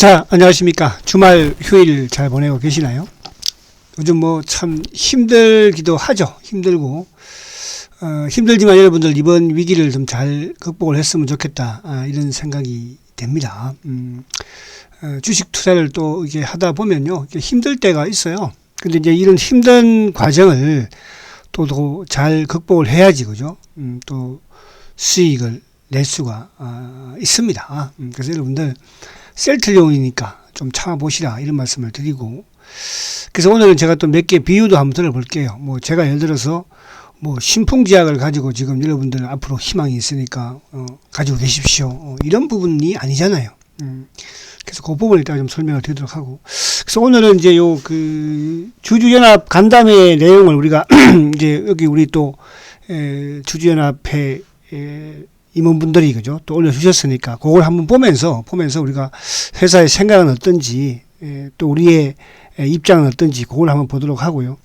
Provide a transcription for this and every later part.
자, 안녕하십니까. 주말 휴일 잘 보내고 계시나요? 요즘 뭐 참 힘들기도 하죠. 힘들고, 힘들지만 여러분들 이번 위기를 좀 잘 극복을 했으면 좋겠다. 이런 생각이 됩니다. 주식 투자를 또 이게 하다 보면요. 이게 힘들 때가 있어요. 근데 이제 이런 힘든 과정을 또 잘 극복을 해야지, 그죠? 또 수익을 낼 수가 있습니다. 그래서 여러분들 셀트리온이니까 좀 참아보시라 이런 말씀을 드리고, 그래서 오늘은 제가 또 몇 개 비유도 한번 들어볼게요. 뭐 제가 예를 들어서 뭐 신풍제약을 가지고 지금 여러분들 앞으로 희망이 있으니까 가지고 계십시오, 이런 부분이 아니잖아요. 그래서 그 부분을 일단 좀 설명을 드리도록 하고, 그래서 오늘은 이제 요 그 주주연합 간담회 내용을 우리가 이제 여기 우리 또 주주연합회 임원분들이 그죠 또 올려주셨으니까 그걸 한번 보면서 우리가 회사의 생각은 어떤지, 또 우리의 입장은 어떤지 그걸 한번 보도록 하고요.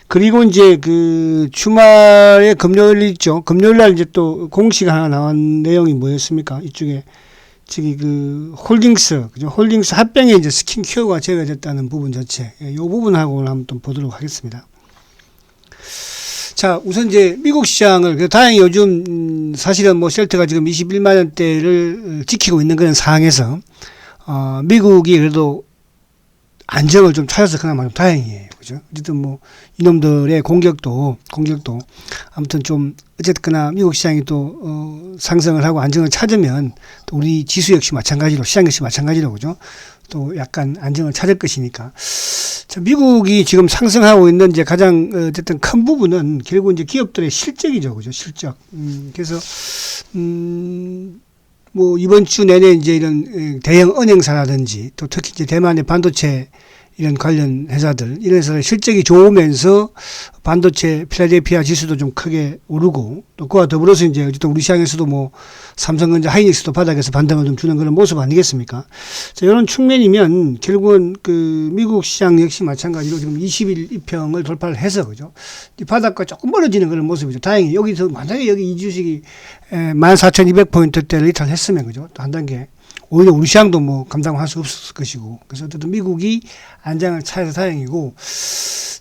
그리고 이제 그 주말에 금요일 있죠. 금요일 날 이제 또 공식 하나 나온 내용이 뭐였습니까? 이쪽에 저기 그 홀딩스, 그죠? 홀딩스 합병에 이제 스킨케어가 제외됐다는 부분 자체, 이 부분하고 한번 또 보도록 하겠습니다. 자, 우선 이제 미국 시장을, 다행히 요즘 사실은 뭐 셀트가 지금 21만 원대를 지키고 있는 그런 상황에서 미국이 그래도 안정을 좀 찾아서 그나마 좀 다행이에요. 그죠? 어쨌든 뭐 이놈들의 공격도 아무튼 좀 어쨌거나 미국 시장이 또 상승을 하고 안정을 찾으면 또 우리 지수 역시 마찬가지로, 시장 역시 마찬가지로, 그죠? 또 약간 안정을 찾을 것이니까. 자, 미국이 지금 상승하고 있는 이제 가장 어쨌든 큰 부분은 결국 이제 기업들의 실적이죠, 그죠? 실적. 그래서 뭐 이번 주 내내 이제 이런 대형 은행사라든지 또 특히 이제 대만의 반도체 이런 관련 회사들, 이런 회사의 실적이 좋으면서 반도체 필라델피아 지수도 좀 크게 오르고, 또 그와 더불어서 이제 어쨌든 우리 시장에서도 뭐 삼성전자, 하이닉스도 바닥에서 반등을 좀 주는 그런 모습 아니겠습니까? 자, 이런 측면이면 결국은 그 미국 시장 역시 마찬가지로 지금 20일 이평을 돌파를 해서, 그죠? 이 바닥과 조금 멀어지는 그런 모습이죠. 다행히 여기서 만약에 여기 이 주식이 14,200포인트대를 이탈했으면, 그죠? 또 한 단계 오히려 우리 시장도 뭐 감당할 수 없을 것이고, 그래서 어쨌든 미국이 안장을 차해서 다행이고,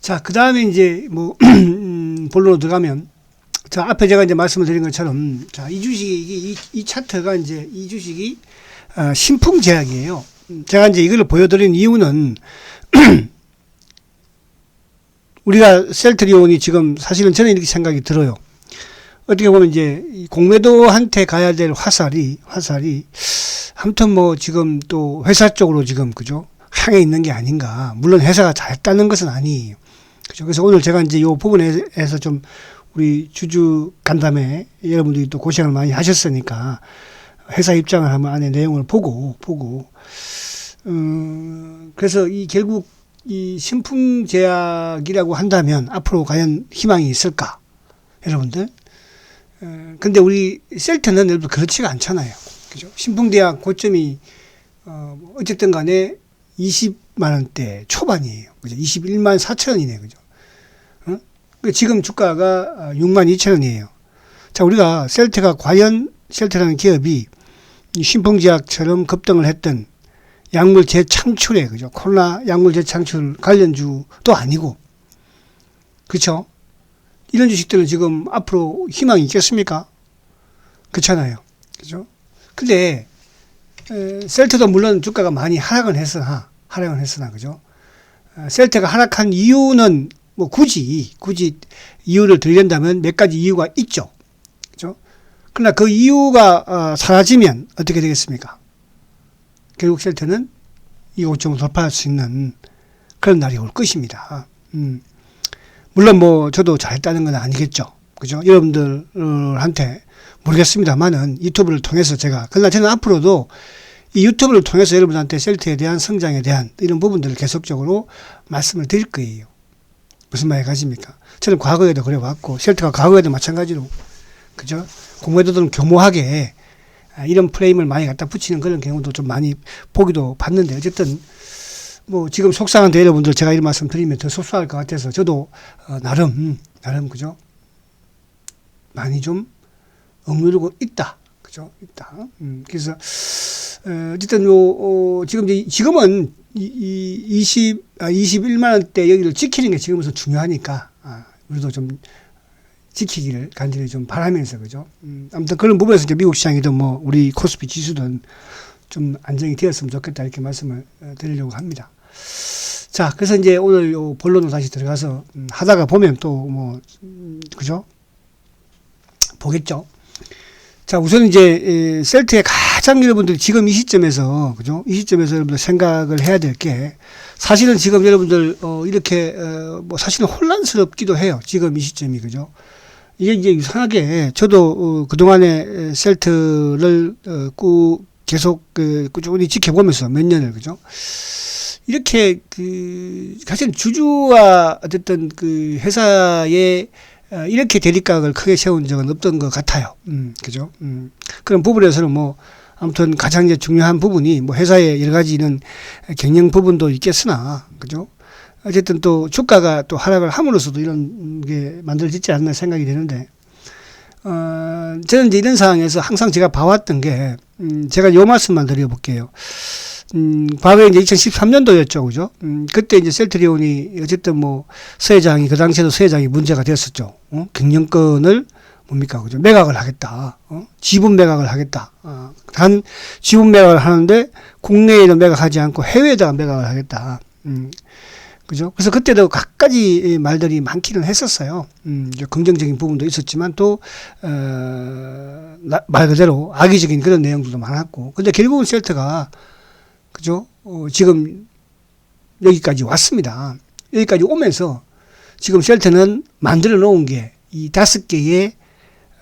자, 그 다음에 이제 뭐 본론으로 들어가면, 자, 앞에 제가 이제 말씀을 드린 것처럼, 자, 이 주식이 이 차트가 이제 이 주식이 신풍제약이에요. 제가 이제 이걸 보여드린 이유는 우리가 셀트리온이 지금 사실은 저는 이렇게 생각이 들어요. 어떻게 보면 이제 공매도한테 가야 될 화살이 아무튼 뭐 지금 또 회사 쪽으로 지금, 그죠? 향해 있는 게 아닌가. 물론 회사가 잘했다는 것은 아니에요. 그죠? 그래서 오늘 제가 이제 이 부분에서 좀 우리 주주 간담회 여러분들이 또 고생을 많이 하셨으니까 회사 입장을 한번 안에 내용을 보고 그래서 이 결국 이 신풍제약이라고 한다면 앞으로 과연 희망이 있을까? 여러분들. 근데 우리 셀트는 여러분 그렇지가 않잖아요. 그죠? 신풍제약 고점이 어쨌든 간에 20만 원대 초반이에요. 그죠? 21만 4천 원이네요. 그죠? 지금 주가가 6만 2천 원이에요. 자, 우리가 셀트가 과연 셀트라는 기업이 신풍제약처럼 급등을 했던 약물 재창출에, 그죠? 코로나 약물 재창출 관련주도 아니고, 그렇죠? 이런 주식들은 지금 앞으로 희망이 있겠습니까? 그렇잖아요. 그죠? 근데 셀트도 물론 주가가 많이 하락은 했으나, 그죠? 셀트가 하락한 이유는 뭐 굳이 이유를 들린다면 몇 가지 이유가 있죠. 그죠? 그러나 그 이유가 사라지면 어떻게 되겠습니까? 결국 셀트는 이 고점을 돌파할 수 있는 그런 날이 올 것입니다. 물론 뭐 저도 잘했다는 건 아니겠죠. 그죠? 여러분들한테 모르겠습니다만은 유튜브를 통해서 그러나 저는 앞으로도 이 유튜브를 통해서 여러분한테 셀트에 대한 성장에 대한 이런 부분들을 계속적으로 말씀을 드릴 거예요. 무슨 말이 가십니까? 저는 과거에도 그래왔고, 셀트가 과거에도 마찬가지로, 그죠? 공매도들은 교모하게 이런 프레임을 많이 갖다 붙이는 그런 경우도 좀 많이 보기도 봤는데, 어쨌든 뭐 지금 속상한데 여러분들 제가 이런 말씀 드리면 더 속상할 것 같아서 저도 나름 그죠? 많이 좀 억누르고 있다. 그죠? 있다. 그래서 어쨌든 지금은 21만 원대 여기를 지키는 게 지금부터 중요하니까 우리도 좀 지키기를 간절히 좀 바라면서 그죠. 아무튼 그런 부분에서 이제 미국 시장이든 뭐 우리 코스피 지수든 좀 안정이 되었으면 좋겠다 이렇게 말씀을 드리려고 합니다. 자, 그래서 이제 오늘 요 본론으로 다시 들어가서 하다가 보면 또 뭐 그죠? 보겠죠. 자, 우선 이제 셀트의 가장 여러분들 지금 이 시점에서 그죠? 이 시점에서 여러분들 생각을 해야 될 게 사실은 지금 여러분들 이렇게 뭐 사실은 혼란스럽기도 해요. 지금 이 시점이 그죠? 이게 이제 이상하게 저도 그동안에 셀트를 계속 꾸준히 지켜보면서 몇 년을 그죠? 이렇게 사실 주주와 어쨌든 그 회사의 이렇게 대립각을 크게 세운 적은 없던 것 같아요. 그죠? 그런 부분에서는 뭐 아무튼 가장 이제 중요한 부분이 뭐 회사의 여러 가지 이런 경영 부분도 있겠으나 그죠? 어쨌든 또 주가가 또 하락을 함으로써도 이런 게 만들어지지 않나 생각이 되는데 저는 이제 이런 상황에서 항상 제가 봐왔던 게 제가 요 말씀만 드려볼게요. 과거에 이제 2013년도였죠, 그죠? 그때 이제 셀트리온이 어쨌든 뭐 서회장이 그 당시에도 서회장이 문제가 됐었죠. 경영권을 뭡니까, 그죠? 매각을 하겠다. 지분 매각을 하겠다. 단 지분 매각을 하는데 국내에도 매각하지 않고 해외에다가 매각을 하겠다. 그죠? 그래서 그때도 갖가지 말들이 많기는 했었어요. 긍정적인 부분도 있었지만 또, 말 그대로 악의적인 그런 내용들도 많았고. 근데 결국은 셀트가, 그죠? 지금 여기까지 왔습니다. 여기까지 오면서 지금 셀트는 만들어 놓은 게 이 5개의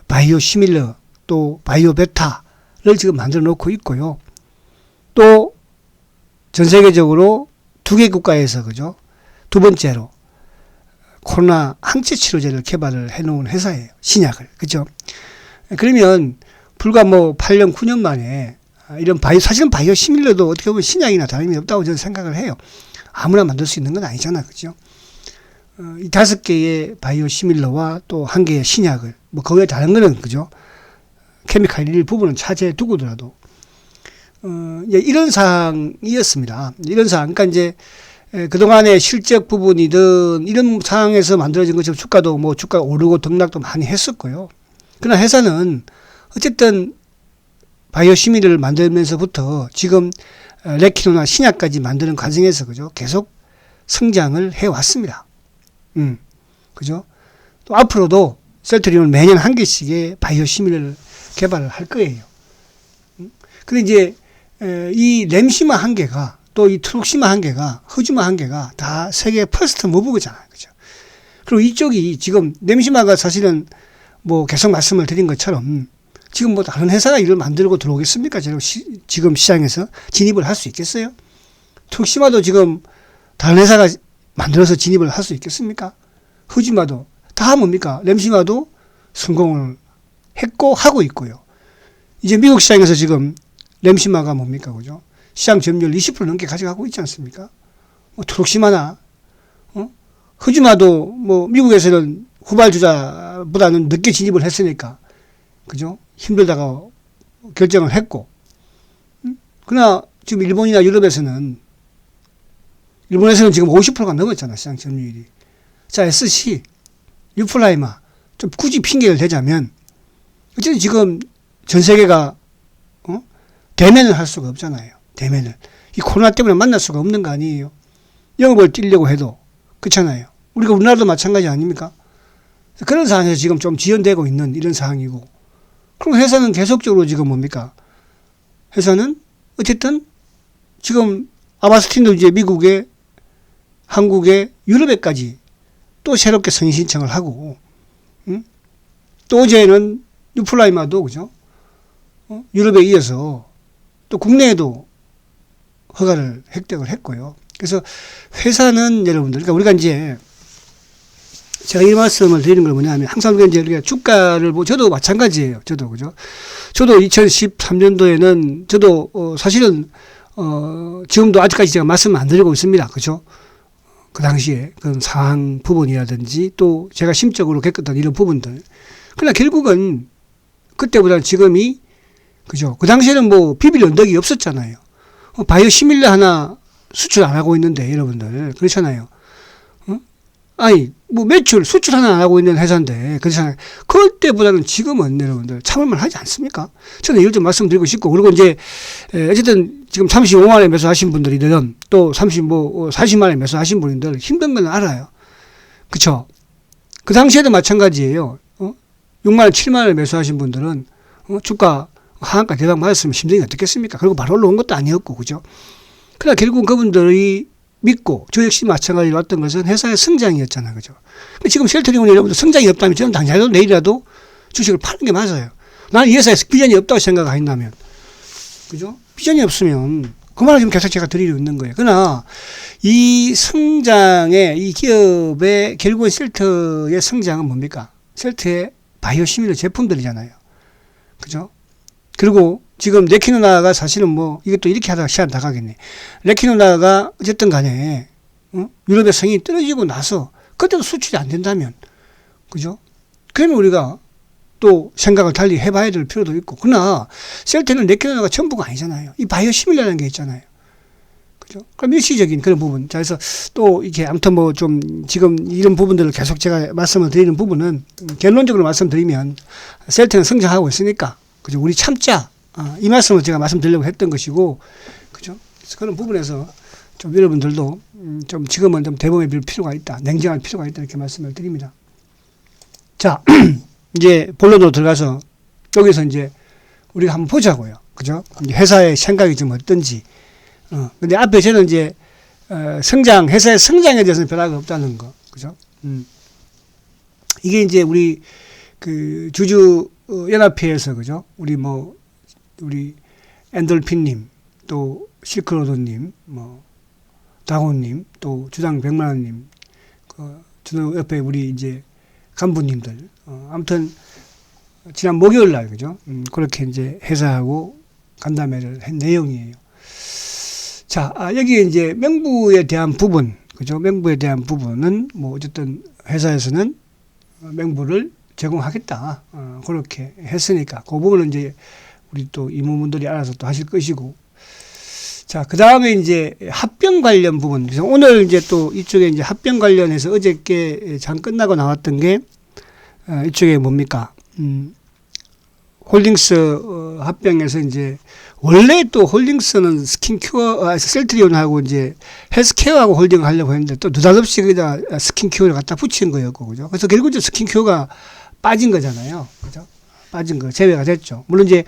바이오 시밀러 또 바이오 베타를 지금 만들어 놓고 있고요. 또 전 세계적으로 2개 국가에서 그죠? 두 번째로 코로나 항체 치료제를 개발을 해 놓은 회사예요. 신약을. 그죠? 그러면 불과 뭐 8년, 9년 만에 이런 사실은 바이오 시밀러도 어떻게 보면 신약이나 다름이 없다고 저는 생각을 해요. 아무나 만들 수 있는 건 아니잖아. 그죠? 이 5개의 바이오 시밀러와 또 1개의 신약을, 뭐, 그 외에 다른 거는, 그죠? 케미칼 일부분은 차지해 두고더라도, 이런 상황이었습니다. 이런 상황. 그러니까 이제, 그동안의 실적 부분이든 이런 상황에서 만들어진 것처럼 주가도 뭐 주가가 오르고 등락도 많이 했었고요. 그러나 회사는 어쨌든 바이오 시밀러를 만들면서부터 지금 레키노나 신약까지 만드는 과정에서 그죠? 계속 성장을 해 왔습니다. 그죠? 또 앞으로도 셀트리온은 매년 1개씩의 바이오 시밀러를 개발을 할 거예요. 근데 이제 이 램시마 1개가 또 이 트룩시마 1개가 흐주마 1개가 다 세계 퍼스트 무브잖아요. 그죠? 그리고 이쪽이 지금 램시마가 사실은 뭐 계속 말씀을 드린 것처럼 지금 뭐 다른 회사가 이걸 만들고 들어오겠습니까? 지금 시장에서 진입을 할 수 있겠어요? 트룩시마도 지금 다른 회사가 만들어서 진입을 할 수 있겠습니까? 흐지마도 다 뭡니까? 램시마도 성공을 했고 하고 있고요. 이제 미국 시장에서 지금 램시마가 뭡니까? 그죠? 시장 점유율 20% 넘게 가져가고 있지 않습니까? 뭐 트룩시마나 흐지마도 뭐 미국에서는 후발주자보다는 늦게 진입을 했으니까 그죠? 힘들다가 결정을 했고 그러나 지금 일본이나 유럽에서는 지금 50%가 넘었잖아, 시장 점유율이. 자, SC, 유플라이마, 좀 굳이 핑계를 대자면, 어쨌든 지금 전 세계가, 대면을 할 수가 없잖아요. 대면을. 이 코로나 때문에 만날 수가 없는 거 아니에요. 영업을 뛰려고 해도, 그렇잖아요. 우리나라도 마찬가지 아닙니까? 그런 상황에서 지금 좀 지연되고 있는 이런 상황이고, 그럼 회사는 계속적으로 지금 뭡니까? 회사는 어쨌든 지금 아바스틴도 이제 미국에 한국에 유럽에까지 또 새롭게 승인 신청을 하고, 또 어제는 유플라이마도 그죠? 유럽에 이어서 또 국내에도 허가를 획득을 했고요. 그래서 회사는 여러분들, 그러니까 우리가 이제 제가 이 말씀을 드리는 건 뭐냐면 항상 우리가 주가를 저도 마찬가지예요. 저도 그죠? 저도 2013년도에는 저도 사실은 지금도 아직까지 제가 말씀을 안 드리고 있습니다. 그죠? 그 당시에 그런 상황 부분이라든지 또 제가 심적으로 겪었던 이런 부분들. 그러나 결국은 그때보다는 지금이 그죠? 그 당시에는 뭐 비빌 언덕이 없었잖아요. 바이오 시밀러 하나 수출 안 하고 있는데, 여러분들. 그렇잖아요. 아니, 뭐 매출, 수출 하나 안 하고 있는 회사인데, 그렇잖아요. 그때보다는 지금은 여러분들 참을만 하지 않습니까? 저는 이걸 좀 말씀드리고 싶고, 그리고 이제, 어쨌든 지금 35만원에 매수하신 분들이든 또 40만원에 매수하신 분들 힘든 건 알아요. 그쵸? 그 당시에도 마찬가지예요. 6만원, 7만원에 매수하신 분들은, 주가 하한가 대박 맞았으면 심정이 어떻겠습니까? 그리고 바로 올라온 것도 아니었고, 그죠? 그러나 결국 그분들이 믿고, 저 역시 마찬가지로 왔던 것은 회사의 성장이었잖아요. 그죠? 지금 셀트리온 여러분들 성장이 없다면 저는 당장이라도 내일이라도 주식을 파는 게 맞아요. 나는 이 회사에서 비전이 없다고 생각한다면. 그죠? 비전이 없으면 그 말을 지금 계속 제가 드리고 있는 거예요. 그러나 이 성장의 이 기업의 결국은 셀트의 성장은 뭡니까? 셀트의 바이오 시밀러 제품들이잖아요. 그죠? 그리고 지금 레키노나가 사실은 뭐 이것도 이렇게 하다가 시간 다 가겠네. 레키노나가 어쨌든 간에 유럽의 성이 떨어지고 나서 그때도 수출이 안 된다면, 그죠? 그러면 우리가 또 생각을 달리 해봐야 될 필요도 있고. 그러나 셀트는 레키노나가 전부가 아니잖아요. 이 바이오 시밀러라는 게 있잖아요. 그죠? 그럼 일시적인 그런 부분. 자, 그래서 또 이렇게 아무튼 뭐 좀 지금 이런 부분들을 계속 제가 말씀을 드리는 부분은 결론적으로 말씀드리면 셀트는 성장하고 있으니까, 그죠? 우리 참자. 이 말씀을 제가 말씀드리려고 했던 것이고, 그죠? 그래서 그런 부분에서 좀 여러분들도 좀 지금은 좀 대범해 빌 필요가 있다. 냉정할 필요가 있다. 이렇게 말씀을 드립니다. 자, 이제 본론으로 들어가서 여기서 이제 우리가 한번 보자고요. 그죠? 회사의 생각이 좀 어떤지. 근데 앞에 저는 이제, 회사의 성장에 대해서는 변화가 없다는 거. 그죠? 이게 이제 우리 그 주주 연합회에서, 그죠? 우리 엔돌핀님, 또 실크로드님, 다곤님, 또 주당 100만원님, 저 옆에 우리 이제 간부님들, 아무튼, 지난 목요일 날, 그죠? 그렇게 이제 회사하고 간담회를 한 내용이에요. 자, 여기에 이제 명부에 대한 부분, 그죠? 명부에 대한 부분은 뭐 어쨌든 회사에서는 명부를 제공하겠다. 그렇게 했으니까. 그 부분은 이제 우리 또 임원분들이 알아서 또 하실 것이고. 자, 그 다음에 이제 합병 관련 부분. 그래서 오늘 이제 또 이쪽에 이제 합병 관련해서 어저께 장 끝나고 나왔던 게, 이쪽에 뭡니까? 홀딩스 합병에서 이제 원래 또 홀딩스는 셀트리온하고 이제 헬스케어하고 홀딩을 하려고 했는데 또 느닷없이 거기다 스킨큐어를 갖다 붙인 거였고, 그죠? 그래서 결국 이제 스킨큐어가 빠진 거잖아요. 그죠? 빠진 거, 제외가 됐죠. 물론 이제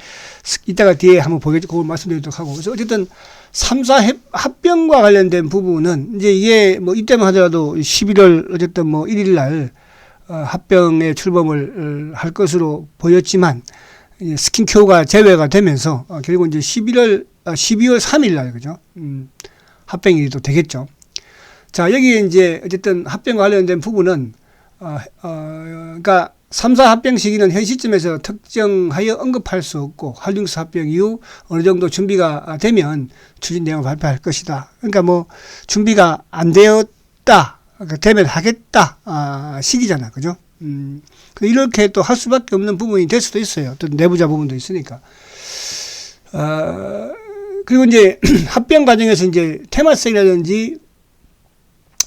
이따가 뒤에 한번 보겠죠. 그걸 말씀드리도록 하고. 그래서 어쨌든 3사 합병과 관련된 부분은 이제 이게 뭐 이때만 하더라도 11월 어쨌든 뭐 1일 날 합병에 출범을 할 것으로 보였지만 스킨큐어가 제외가 되면서 결국 이제 12월 3일 날, 그죠? 합병이 또 되겠죠. 자, 여기 이제 어쨌든 합병과 관련된 부분은 그러니까 3사 합병 시기는 현 시점에서 특정하여 언급할 수 없고 홀딩스 합병 이후 어느 정도 준비가 되면 추진 내용을 발표할 것이다. 그러니까 뭐 준비가 안 되었다, 그러니까 되면 하겠다 시기잖아, 그죠? 이렇게 또 할 수밖에 없는 부분이 될 수도 있어요. 또 내부자 부분도 있으니까. 그리고 이제 합병 과정에서 이제 테마섹이라든지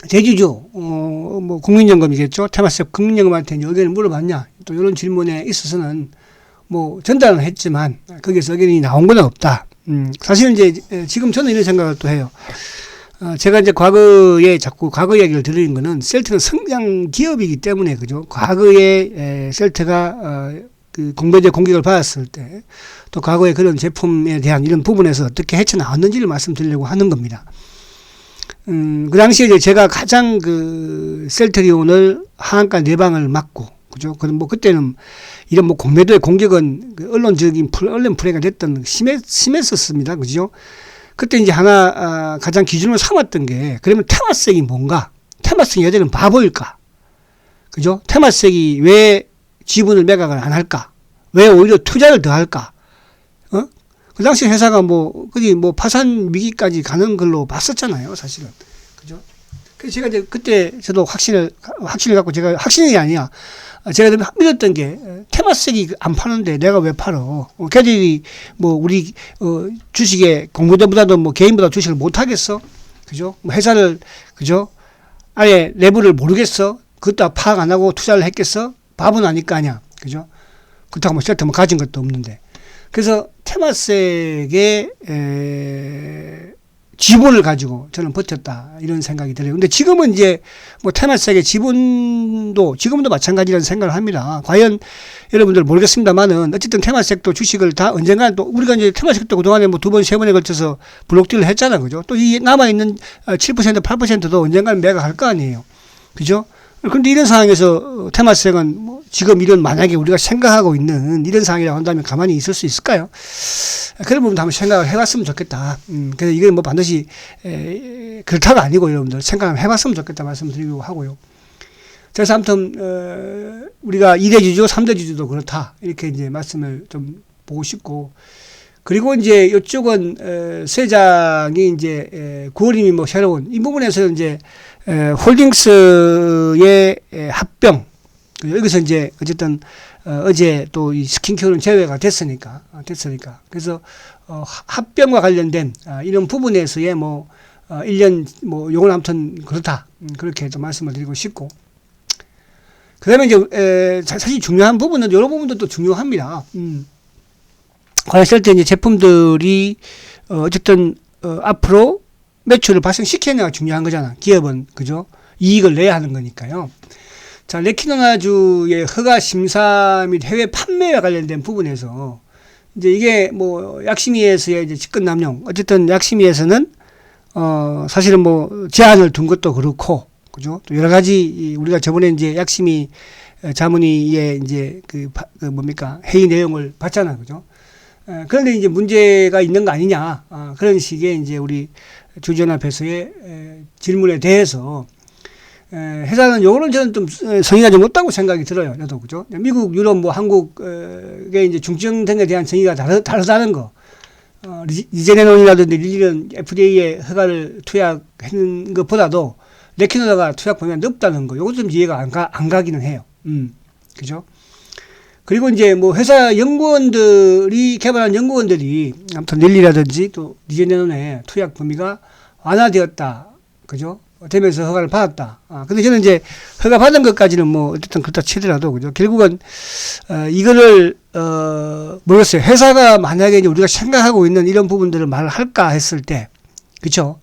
대주주, 뭐, 국민연금이겠죠. 테마섹 국민연금한테 의견을 물어봤냐. 또 이런 질문에 있어서는 뭐, 전달은 했지만, 거기서 의견이 나온 건 없다. 사실은 이제, 지금 저는 이런 생각을 또 해요. 제가 이제 과거에 자꾸 과거 이야기를 드리는 거는 셀트는 성장 기업이기 때문에, 그죠. 과거에 셀트가, 그 공배제 공격을 받았을 때, 또 과거에 그런 제품에 대한 이런 부분에서 어떻게 헤쳐나왔는지를 말씀드리려고 하는 겁니다. 그 당시에 이제 제가 가장 그 셀트리온을 하한가 내방을 막고, 그죠? 뭐 그때는 이런 뭐 공매도의 공격은 그 언론 플레이가 됐던 심했었습니다. 그죠? 그때 이제 하나, 가장 기준으로 삼았던 게, 그러면 테마섹이 뭔가? 테마섹이 여전히 바보일까? 그죠? 테마섹이 왜 지분을 매각을 안 할까? 왜 오히려 투자를 더 할까? 그 당시 회사가 뭐, 거기 뭐 파산 위기까지 가는 걸로 봤었잖아요, 사실은. 그죠? 그래서 제가 이제 그때 저도 확신을 갖고 제가 확신이 아니야. 제가 좀 믿었던 게 테마색이 안 파는데 내가 왜 팔어? 걔들이 뭐 우리 주식에 공무원보다도 뭐 개인보다 주식을 못 하겠어? 그죠? 뭐 회사를 그죠? 아예 내부를 모르겠어? 그것도 파악 안 하고 투자를 했겠어? 바보는 아닐 거 아니야. 그죠? 그렇다고 뭐 셀터 뭐 가진 것도 없는데. 그래서 테마색의 지분을 가지고 저는 버텼다 이런 생각이 들어요. 근데 지금은 이제 뭐 테마색의 지분도 지금도 마찬가지라는 생각을 합니다. 과연 여러분들 모르겠습니다만은 어쨌든 테마색도 주식을 다 언젠가 또 우리가 이제 테마색도 그동안에 뭐 두 번, 세 번에 걸쳐서 블록딜을 했잖아. 그죠? 또 이 남아있는 7%, 8%도 언젠가는 매각할 거 아니에요. 그죠? 그런데 이런 상황에서 테마색은 뭐 지금 이런 만약에 우리가 생각하고 있는 이런 상황이라고 한다면 가만히 있을 수 있을까요? 그런 부분도 한번 생각을 해봤으면 좋겠다. 그래서 이게 뭐 반드시 그렇다가 아니고 여러분들 생각을 해봤으면 좋겠다 말씀드리고 하고요. 그래서 아무튼 우리가 2대 주주, 3대 주주도 그렇다 이렇게 이제 말씀을 좀 보고 싶고 그리고 이제 이쪽은 세장이 이제 9월이면 뭐 새로운 이 부분에서 이제 홀딩스의 합병 여기서 이제 어쨌든 어제 또 이 스킨케어는 제외가 됐으니까 그래서 합병과 관련된 이런 부분에서의 뭐 1년 뭐 요건 아무튼 그렇다 그렇게 또 말씀을 드리고 싶고 그다음에 이제 사실 중요한 부분은 이런 부분도 또 중요합니다. 과연 쓸 때 이제 제품들이 어쨌든 앞으로 매출을 발생시켜내가 중요한 거잖아. 기업은 그죠? 이익을 내야 하는 거니까요. 자, 레키노나주의 허가 심사 및 해외 판매와 관련된 부분에서 이제 이게 뭐 약심위에서의 이제 직권 남용 어쨌든 약심위에서는 사실은 뭐 제한을 둔 것도 그렇고 그죠? 또 여러 가지 우리가 저번에 이제 약심위 자문위에 이제 그 뭡니까 회의 내용을 봤잖아, 그죠? 그런데 이제 문제가 있는 거 아니냐 그런 식의 이제 우리 주주연합회에서의 질문에 대해서 회사는 요거는 저는 좀 성의가 좀 없다고 생각이 들어요. 저도 그죠? 미국, 유럽, 뭐 한국의 이제 중증 등에 대한 정의가 다르다는 거. 리제네론이라든지 릴리는 FDA에 허가를 투약하는 것보다도 레키노나가 투약 범위가 높다는 거. 요거 좀 이해가 안 가기는 해요. 그죠? 그리고 이제 뭐 회사 연구원들이 개발한 연구원들이 아무튼 릴리라든지 또 리제네론의 투약 범위가 완화되었다. 그죠? 되면서 허가를 받았다. 근데 저는 이제 허가 받은 것까지는 뭐 어쨌든 그렇다 치더라도 그죠? 결국은 이거를 모르겠어요. 회사가 만약에 이제 우리가 생각하고 있는 이런 부분들을 말을 할까 했을 때 그죠?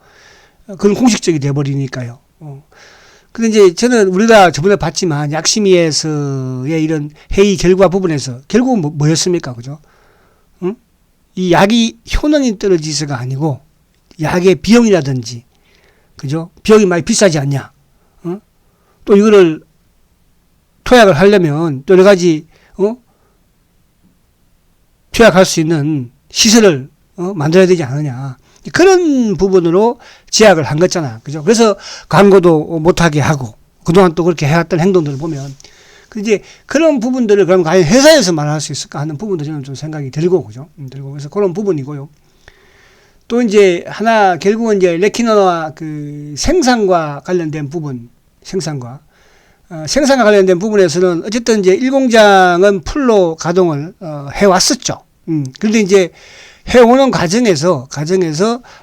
그건 공식적이 돼 버리니까요. 근데 이제 저는 우리가 저번에 봤지만 약심위에서의 이런 회의 결과 부분에서 결국은 뭐였습니까? 그죠? 응? 이 약이 효능이 떨어지서가 아니고 약의 비용이라든지 그죠? 비용이 많이 비싸지 않냐? 또 이거를 투약을 하려면 또 여러 가지 투약할 수 있는 시설을 만들어야 되지 않느냐? 그런 부분으로 제약을 한 거잖아. 그죠? 그래서 광고도 못하게 하고, 그동안 또 그렇게 해왔던 행동들을 보면, 이제 그런 부분들을 그럼 과연 회사에서 말할 수 있을까 하는 부분도 저는 좀 생각이 들고, 그죠? 들고. 그래서 그런 부분이고요. 또 이제 하나, 결국은 이제 레키노나 그 생산과 관련된 부분, 생산과 관련된 부분에서는 어쨌든 이제 1공장은 풀로 가동을 해왔었죠. 그런데 이제 해오는 과정에서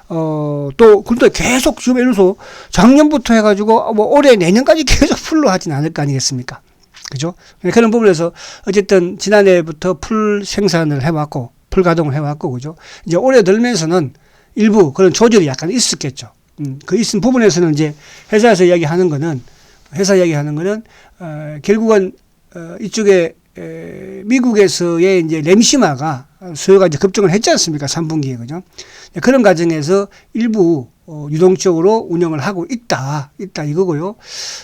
또 근데 계속 지금 예를 들어서 작년부터 해가지고 뭐 올해 내년까지 계속 풀로 하진 않을 거 아니겠습니까? 그죠? 그런 부분에서 어쨌든 지난해부터 풀 생산을 해왔고 풀 가동을 해왔고 그죠? 이제 올해 들면서는 일부 그런 조절이 약간 있었겠죠. 그 있은 부분에서는 이제 회사 이야기하는 거는 결국은 이쪽에 미국에서의 이제 램시마가 수요가 이제 급증을 했지 않습니까? 3분기에, 그죠? 그런 과정에서 일부, 유동적으로 운영을 하고 있다 이거고요.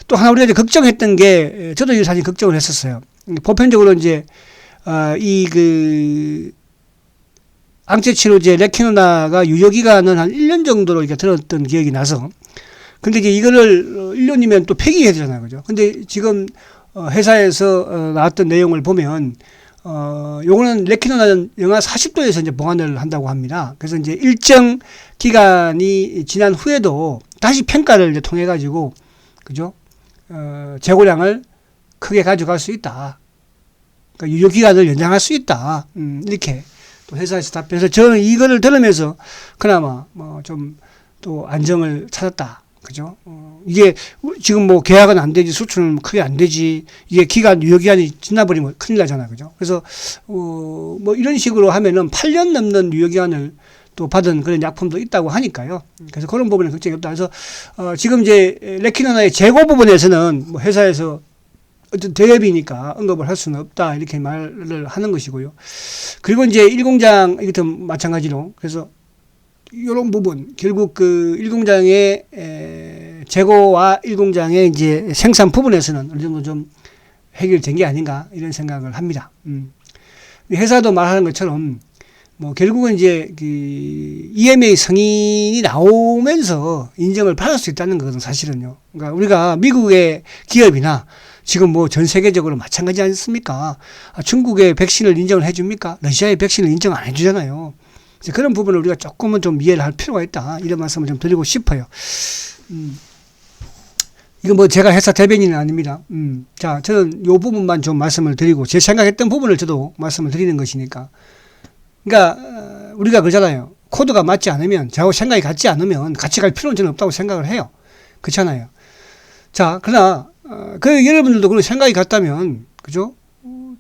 또 하나 우리가 이제 걱정했던 게, 저도 이 사실 걱정을 했었어요. 보편적으로 이제, 항체치료제 레키노나가 유효기간은 한 1년 정도로 이렇게 들었던 기억이 나서, 근데 이제 이거를 1년이면 또 폐기해야 되잖아요. 그죠? 근데 지금, 회사에서 나왔던 내용을 보면 요거는 레키노나는 영하 40도에서 이제 보관을 한다고 합니다. 그래서 이제 일정 기간이 지난 후에도 다시 평가를 이제 통해 가지고 그죠? 재고량을 크게 가져갈 수 있다. 그러니까 유효기간을 연장할 수 있다. 이렇게 또 회사에서 답변해서 저는 이거를 들으면서 그나마 뭐 좀 또 안정을 찾았다. 그죠? 이게 지금 뭐 계약은 안 되지, 수출은 크게 안 되지, 이게 유효기간이 지나버리면 큰일 나잖아. 그죠? 그래서, 뭐 이런 식으로 하면은 8년 넘는 유효기간을 또 받은 그런 약품도 있다고 하니까요. 그래서 그런 부분은 걱정이 없다. 그래서, 지금 이제 레키노나의 재고 부분에서는 뭐 회사에서 어떤 대업이니까 언급을 할 수는 없다. 이렇게 말을 하는 것이고요. 그리고 이제 1공장, 이것도 마찬가지로. 그래서 이런 부분, 결국 그 1공장의 재고와 1공장의 이제 생산 부분에서는 어느 정도 좀 해결된 게 아닌가 이런 생각을 합니다. 회사도 말하는 것처럼 뭐 결국은 이제 그 EMA 승인이 나오면서 인정을 받을 수 있다는 거거든 사실은요. 그러니까 우리가 미국의 기업이나 지금 뭐 전 세계적으로 마찬가지 않습니까? 중국의 백신을 인정을 해줍니까? 러시아의 백신을 인정 안 해주잖아요. 그런 부분을 우리가 조금은 좀 이해를 할 필요가 있다. 이런 말씀을 좀 드리고 싶어요. 이건 뭐 제가 회사 대변인은 아닙니다. 자, 저는 이 부분만 좀 말씀을 드리고 제 생각했던 부분을 저도 말씀을 드리는 것이니까. 그러니까 우리가 그러잖아요. 코드가 맞지 않으면, 저하고 생각이 같지 않으면 같이 갈 필요는 저는 없다고 생각을 해요. 그렇잖아요. 자, 그러나 여러분들도 그런 생각이 같다면, 그죠?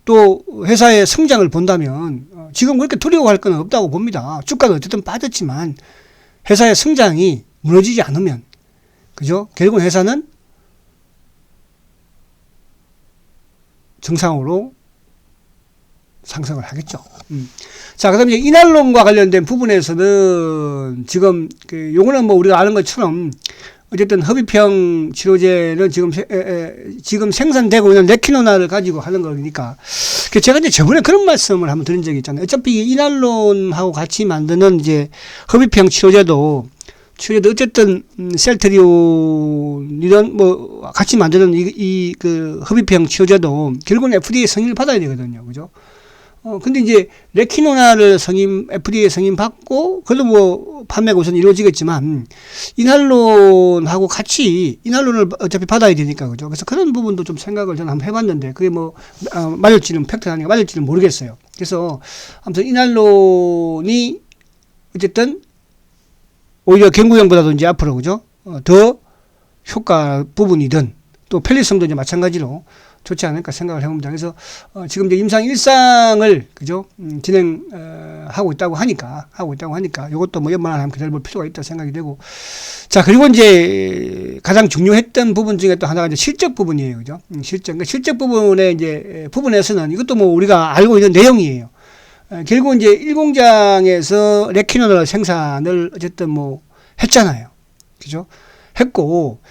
또 회사의 성장을 본다면 지금 그렇게 두려워할 건 없다고 봅니다. 주가도 어쨌든 빠졌지만 회사의 성장이 무너지지 않으면, 그죠? 결국은 회사는 정상으로 상승을 하겠죠. 자, 그 다음에 이제 이날론과 관련된 부분에서는 지금 요거는 뭐 우리가 아는 것처럼 어쨌든 흡입형 치료제는 지금 생산되고 있는 레키노나를 가지고 하는 거니까. 제가 이제 저번에 그런 말씀을 한번 드린 적이 있잖아요. 어차피 이날론하고 같이 만드는 이제 흡입형 치료제도 어쨌든 셀트리온 이런 뭐 같이 만드는 그 흡입형 치료제도 결국은 FDA 승인을 받아야 되거든요. 그죠? 근데 이제 레키노나를 FDA 승인 받고, 그래도 뭐 판매가 우선 이루어지겠지만, 이날론하고 같이, 이날론을 어차피 받아야 되니까, 그죠? 그래서 그런 부분도 좀 생각을 저는 한번 해봤는데, 그게 뭐, 맞을지는 팩트가 맞을지는 모르겠어요. 그래서, 아무튼 이날론이, 어쨌든, 오히려 경구형보다도 이제 앞으로, 그죠? 더 효과 부분이든, 또 편리성도 이제 마찬가지로, 좋지 않을까 생각을 해봅니다. 그래서 지금 이제 임상 1상을 그죠 진행하고 있다고 하니까 이것도 뭐 연말 한번 기다려볼 필요가 있다 생각이 되고, 자, 그리고 이제 가장 중요했던 부분 중에 또 하나가 이제 실적 부분이에요, 그죠? 실적 부분에 이제 부분에서는 이것도 뭐 우리가 알고 있는 내용이에요. 결국 이제 1공장에서 레키노나 생산을 어쨌든 뭐 했잖아요, 그죠? 했고.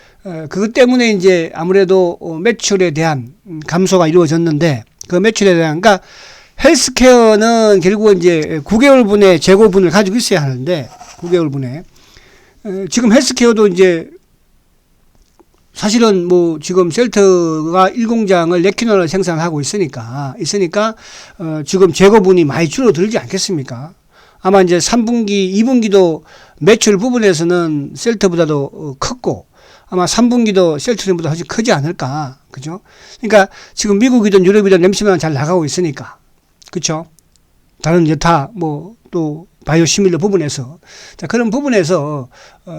그것 때문에 이제 아무래도 매출에 대한 감소가 이루어졌는데, 그 매출에 대한, 그러니까 헬스케어는 결국은 이제 9개월분의 재고분을 가지고 있어야 하는데, 9개월분에. 지금 헬스케어도 이제 사실은 뭐 지금 셀트가 1공장을 레키노를 생산하고 있으니까 지금 재고분이 많이 줄어들지 않겠습니까? 아마 이제 3분기, 2분기도 매출 부분에서는 셀트보다도 컸고, 아마 3분기도 셀트림보다 훨씬 크지 않을까. 그죠? 그러니까 지금 미국이든 유럽이든 냄새만 잘 나가고 있으니까. 그쵸? 다른 여타, 뭐, 또, 바이오 시밀러 부분에서. 자, 그런 부분에서,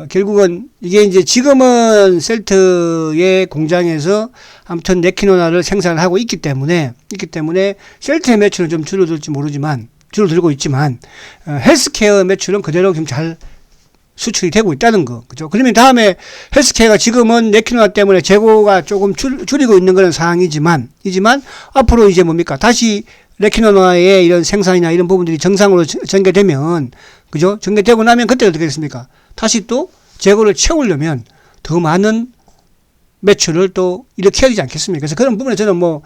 결국은 이게 이제 지금은 셀트의 공장에서 아무튼 레키노나를 생산을 하고 있기 때문에 셀트의 매출은 좀 줄어들고 있지만, 헬스케어 매출은 그대로 좀 잘 수출이 되고 있다는 거. 그죠? 그러면 다음에 헬스케어가 지금은 레키노나 때문에 재고가 조금 줄이고 있는 그런 상황이지만, 앞으로 이제 뭡니까? 다시 레키노나의 이런 생산이나 이런 부분들이 정상으로 전개되면, 그죠? 전개되고 나면 그때 어떻게 됐습니까? 다시 또 재고를 채우려면 더 많은 매출을 또 일으켜야 되지 않겠습니까? 그래서 그런 부분에 저는 뭐,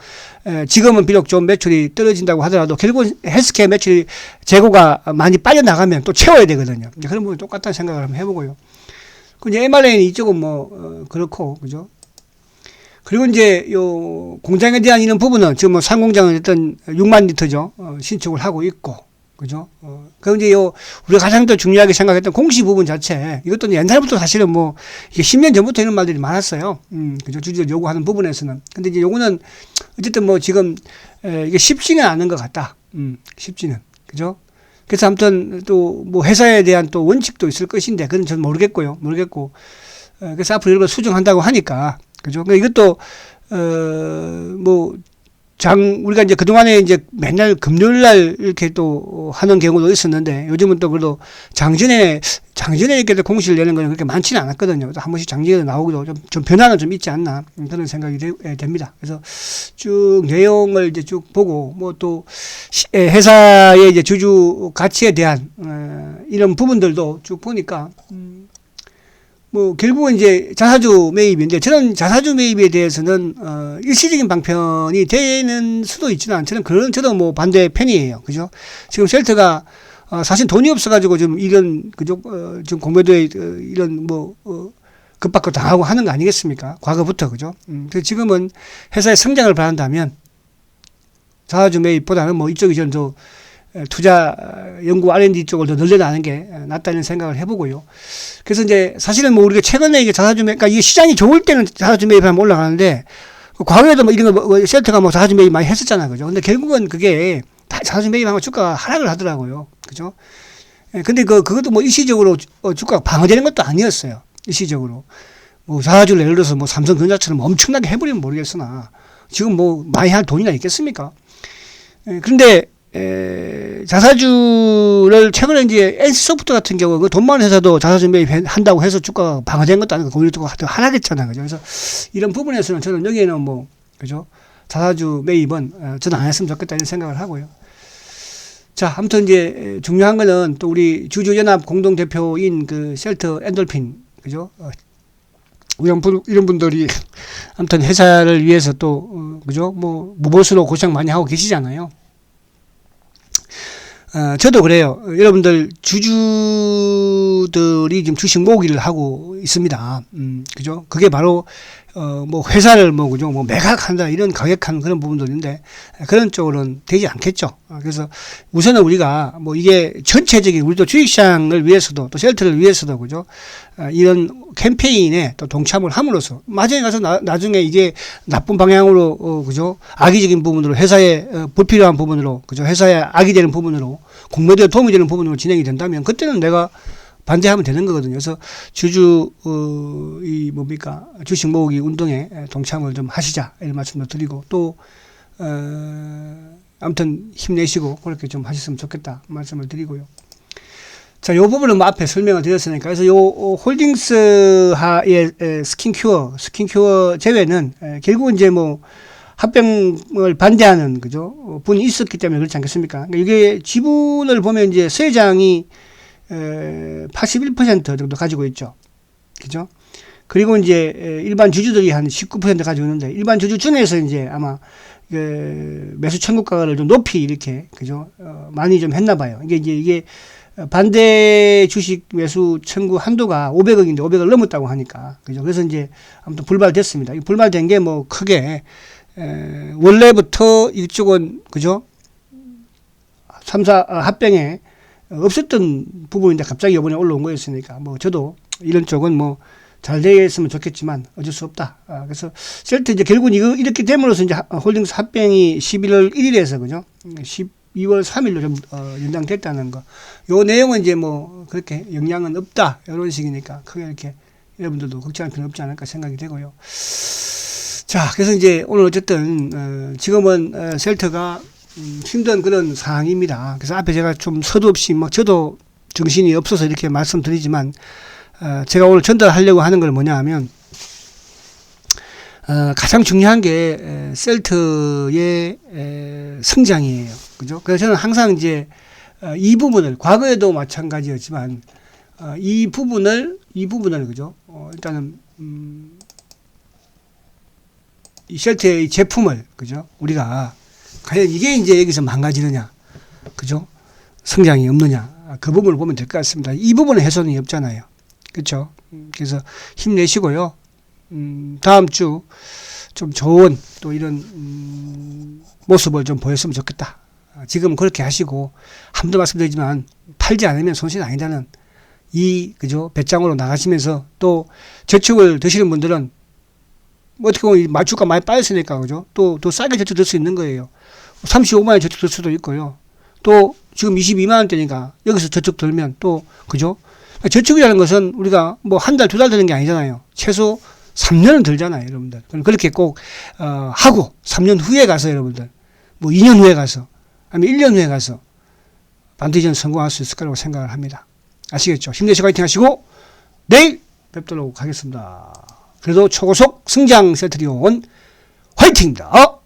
지금은 비록 좀 매출이 떨어진다고 하더라도 결국은 헬스케어 매출이 재고가 많이 빠져나가면 또 채워야 되거든요. 그런 부분 똑같다는 생각을 한번 해보고요. 그 이제 mRNA 이쪽은 뭐, 그렇고, 그죠? 그리고 이제 요 공장에 대한 이런 부분은 지금 뭐 상공장은 일단 6만 리터죠. 신축을 하고 있고, 그죠? 그럼 이제 우리가 가장 더 중요하게 생각했던 공시 부분 자체, 이것도 옛날부터 사실은 뭐, 이게 10년 전부터 이런 말들이 많았어요. 그죠? 주주들 요구하는 부분에서는. 근데 이제 요거는, 어쨌든 뭐 지금, 이게 쉽지는 않은 것 같다. 쉽지는. 그죠? 그래서 아무튼 또 뭐 회사에 대한 또 원칙도 있을 것인데, 그건 저는 모르겠고. 그래서 앞으로 이런 걸 수정한다고 하니까. 그죠? 그러니까 이것도, 뭐, 우리가 이제 그동안에 이제 맨날 금요일 날 이렇게 또 하는 경우도 있었는데 요즘은 또 그래도 장전에 이렇게 공시를 내는 거는 그렇게 많지는 않았거든요. 한 번씩 장전에 나오기도 좀 변화는 좀 있지 않나 그런 생각이 됩니다. 그래서 쭉 내용을 이제 쭉 보고 뭐 또 회사의 이제 주주 가치에 대한 이런 부분들도 쭉 보니까 뭐 결국은 이제 자사주 매입인데 저는 자사주 매입에 대해서는 일시적인 방편이 되는 수도 있지만 저도 뭐 반대 편이에요. 그죠? 지금 셀트가 사실 돈이 없어가지고 좀 이런 그죠? 지금 공매도에 이런 뭐 급박을 당하고 하는 거 아니겠습니까? 과거부터 그죠? 그래서 지금은 회사의 성장을 바란다면 자사주 매입보다는 뭐 이쪽이 좀 더 투자 연구 R&D 쪽을 더 늘려나가는 게 낫다는 생각을 해보고요. 그래서 이제 사실은 뭐 우리가 최근에 이게 자사주 매입, 그러니까 이게 시장이 좋을 때는 자사주 매입하면 올라가는데 과거에도 뭐 이런 거 셀트가 뭐 자사주 매입 많이 했었잖아요, 그죠? 근데 결국은 그게 다 자사주 매입하면 주가가 하락을 하더라고요, 그죠? 근데 그것도 뭐 일시적으로 주가가 방어되는 것도 아니었어요, 일시적으로. 뭐 자사주를 예를 들어서 뭐 삼성전자처럼 엄청나게 해버리면 모르겠으나 지금 뭐 많이 할 돈이나 있겠습니까? 그런데 자사주를 최근에 이제 NC소프트 같은 경우 그 돈 많은 회사도 자사주 매입한다고 해서 주가가 방어된 것도 아니고 오히려 주가가 하락했잖아요. 그죠? 그래서 이런 부분에서는 저는 여기에는 뭐, 그죠? 자사주 매입은 저는 안 했으면 좋겠다 이런 생각을 하고요. 자, 아무튼 이제 중요한 거는 또 우리 주주연합 공동대표인 그 셀트 엔돌핀, 그죠? 이런 분들이 아무튼 회사를 위해서 또, 그죠? 뭐, 무보수로 고생 많이 하고 계시잖아요. 저도 그래요. 여러분들 주주들이 지금 주식 모으기를 하고 있습니다. 그죠? 그게 바로 뭐 회사를 뭐 그죠? 뭐 매각한다 이런 가격하는 그런 부분들인데 그런 쪽으로는 되지 않겠죠. 그래서 우선은 우리가 뭐 이게 전체적인 우리도 주식시장을 위해서도 또 셀트를 위해서도 그죠? 이런 캠페인에 또 동참을 함으로써 마지막에 가서 나중에 이게 나쁜 방향으로 그죠? 악의적인 부분으로 회사에 불필요한 부분으로 그죠? 회사에 악이 되는 부분으로 공매도에 도움이 되는 부분으로 진행이 된다면 그때는 내가 반대하면 되는 거거든요. 그래서 이 뭡니까 주식 모으기 운동에 동참을 좀 하시자 이런 말씀도 드리고 또 아무튼 힘내시고 그렇게 좀 하셨으면 좋겠다 말씀을 드리고요. 자, 요 부분은 뭐 앞에 설명을 드렸으니까 그래서 요 홀딩스하의 스킨큐어 제외는 결국은 이제 뭐 합병을 반대하는 그죠 분이 있었기 때문에 그렇지 않겠습니까? 그러니까 이게 지분을 보면 이제 서회장이 81% 정도 가지고 있죠. 그죠? 그리고 이제 일반 주주들이 한 19% 가지고 있는데 일반 주주 중에서 이제 아마 매수 청구가를 좀 높이 이렇게 그죠? 많이 좀 했나 봐요. 이게 반대 주식 매수 청구 한도가 500억인데 500을 넘었다고 하니까 그죠? 그래서 이제 아무튼 불발됐습니다. 이 불발된 게 뭐 크게 원래부터 이쪽은 그죠? 3사 합병에 없었던 부분인데 갑자기 이번에 올라온 거였으니까 뭐 저도 이런 쪽은 뭐 잘 되었으면 좋겠지만 어쩔 수 없다. 그래서 셀트 이제 결국은 이렇게 됨으로써 이제 홀딩스 합병이 11월 1일에서 그죠? 12월 3일로 좀 연장됐다는 거. 요 내용은 이제 뭐 그렇게 영향은 없다. 이런 식이니까 크게 이렇게 여러분들도 걱정할 필요는 없지 않을까 생각이 되고요. 자, 그래서 이제 오늘 어쨌든 지금은 셀트가 힘든 그런 상황입니다. 그래서 앞에 제가 좀 서두 없이 뭐 저도 정신이 없어서 이렇게 말씀드리지만 제가 오늘 전달하려고 하는 건 뭐냐 하면 가장 중요한 게 셀트의 성장이에요. 그죠? 그래서 저는 항상 이제 이 부분을 과거에도 마찬가지였지만 이 부분을 그죠? 일단은 이 셀트의 제품을 그죠? 우리가 과연 이게 이제 여기서 망가지느냐, 그죠? 성장이 없느냐, 그 부분을 보면 될 것 같습니다. 이 부분은 훼손이 없잖아요. 그렇죠? 그래서 힘내시고요. 다음 주 좀 좋은 또 이런 모습을 좀 보였으면 좋겠다. 지금 그렇게 하시고, 한 번 더 말씀드리지만, 팔지 않으면 손실이 아니다는 그죠? 배짱으로 나가시면서 또 저축을 드시는 분들은 어떻게 보면 말주가 많이 빠졌으니까, 그죠? 또 싸게 저축 들 수 있는 거예요. 35만 원 저축 들 수도 있고요. 또 지금 22만 원대니까 여기서 저축 들면 또, 그죠? 저축이라는 것은 우리가 뭐 한 달, 두 달 드는 게 아니잖아요. 최소 3년은 들잖아요, 여러분들. 그렇게 꼭, 하고 3년 후에 가서 여러분들, 뭐 2년 후에 가서, 아니면 1년 후에 가서 반드시 저는 성공할 수 있을 거라고 생각을 합니다. 아시겠죠? 힘내시고 화이팅 하시고, 내일 뵙도록 하겠습니다. 그래도 초고속 승장 세트리온 화이팅입니다.